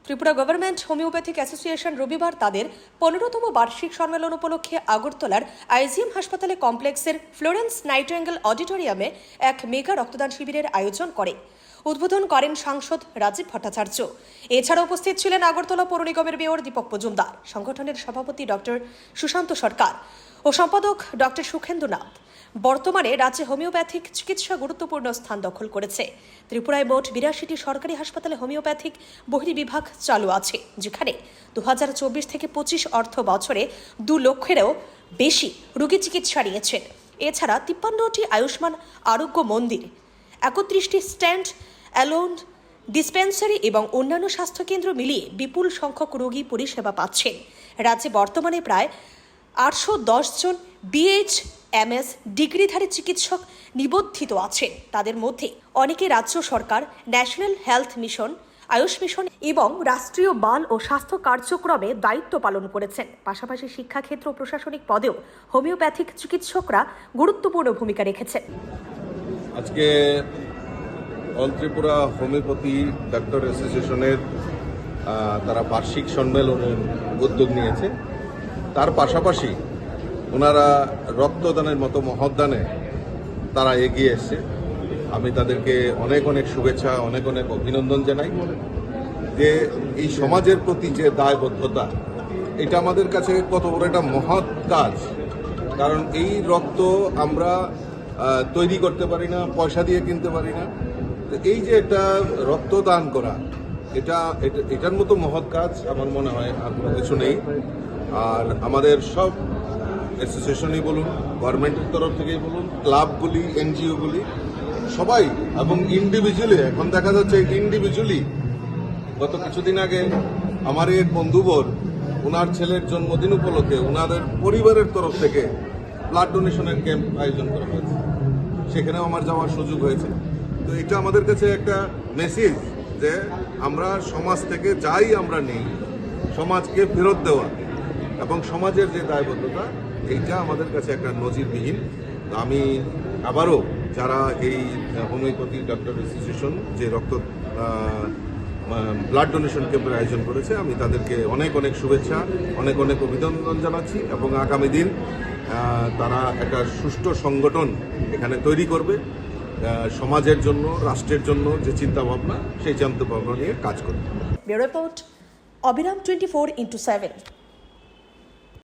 Tripura government homeopathic association রবিবার তাদের 15তম বার্ষিক সম্মেলন উপলক্ষে আগরতলার আইজিএম হাসপাতালে কমপ্লেক্সের ফ্লোরেন্স নাইটিঙ্গেল অডিটোরিয়ামে এক মেগা রক্তদান শিবিরের আয়োজন করে। উদ্বোধন করেন সাংসদ রাজীব ভট্টাচার্য। এছাড়া উপস্থিত ছিলেন আগরতলা পৌর নিগমের মেয়র দীপক মজুমদার, সংগঠনের সভাপতি ডক্টর সুশান্ত সরকার ও সম্পাদক ডক্টর সুখেন্দু নাথ। বর্তমানে রাজ্যে হোমিওপ্যাথিক চিকিৎসা গুরুত্বপূর্ণ স্থান দখল করেছে। ত্রিপুরায় মোট 82টি সরকারি হাসপাতালে হোমিওপ্যাথিক বহির্বিভাগ চালু আছে, যেখানে 2024 থেকে 25 অর্থ বছরে 2 লক্ষেরও বেশি রোগী চিকিৎসা নিয়েছেন। এছাড়া 53টি আয়ুষ্মান আরোগ্য মন্দির, 31টি স্ট্যান্ড অ্যালোন ডিসপেন্সারি এবং অন্যান্য স্বাস্থ্যকেন্দ্র মিলিয়ে বিপুল সংখ্যক রোগী পরিষেবা পাচ্ছেন। রাজ্যে বর্তমানে প্রায় 810 জন BHMS ডিগ্রিধারী চিকিৎসক নিবন্ধিত আছেন। তাদের মধ্যে অনেকে রাজ্য সরকার, national health mission, Ayush mission এবং রাষ্ট্রীয় বাল ও স্বাস্থ্য কার্যক্রমে দায়িত্ব পালন করেছেন। পাশাপাশি শিক্ষাক্ষেত্র ও প্রশাসনিক পদেও হোমিওপ্যাথিক চিকিৎসকরা গুরুত্বপূর্ণ ভূমিকা রেখেছেন। আজকে অল ত্রিপুরা হোমিওপ্যাথি ডাক্তার অ্যাসোসিয়েশনের তারা বার্ষিক সম্মেলনের উদ্যোগ নিয়েছে। তার পাশাপাশি ওনারা রক্তদানের মতো মহৎদানে তারা এগিয়ে এসছে। আমি তাদেরকে অনেক অনেক শুভেচ্ছা, অনেক অনেক অভিনন্দন জানাই যে এই সমাজের প্রতি যে দায়বদ্ধতা, এটা আমাদের কাছে কত বড় একটা মহৎ কাজ। কারণ এই রক্ত আমরা তৈরি করতে পারি না, পয়সা দিয়ে কিনতে পারি না। এই যে একটা রক্তদান করা, এটার মতো মহৎ কাজ আমার মনে হয় আর কোনো কিছু নেই। আর আমাদের সব অ্যাসোসিয়েশনই বলুন, গভর্নমেন্টের তরফ থেকেই বলুন, ক্লাবগুলি, NGOগুলি সবাই এবং ইন্ডিভিজুয়ালি, এখন দেখা যাচ্ছে ইন্ডিভিজুয়ালি। গত কিছুদিন আগে আমার এক বন্ধুবর, ওনার ছেলের জন্মদিন উপলক্ষে ওনাদের পরিবারের তরফ থেকে ব্লাড ডোনেশনের ক্যাম্প আয়োজন করা হয়েছে। সেখানেও আমার যাওয়ার সুযোগ হয়েছে। তো এটা আমাদের কাছে একটা মেসেজ যে আমরা সমাজ থেকে যাই আমরা নেই, সমাজকে ফেরত দেওয়া এবং সমাজের যে দায়বদ্ধতা, এইটা আমাদের কাছে একটা নজিরবিহীন। আমি আবারও যারা এই হোমিওপ্যাথি ডাক্তার অ্যাসোসিয়েশন যে ব্লাড ডোনেশন ক্যাম্পের আয়োজন করেছে, আমি তাদেরকে অনেক অনেক শুভেচ্ছা, অনেক অনেক অভিনন্দন জানাচ্ছি এবং আগামী দিন তারা একটা সুষ্ঠু সংগঠন এখানে তৈরি করবে, সমাজের জন্য, রাষ্ট্রের জন্য যে চিন্তাভাবনা, সেই চিন্তাভাবনা নিয়ে কাজ করবে। ব্যুরো রিপোর্ট, অবিরাম 24x7।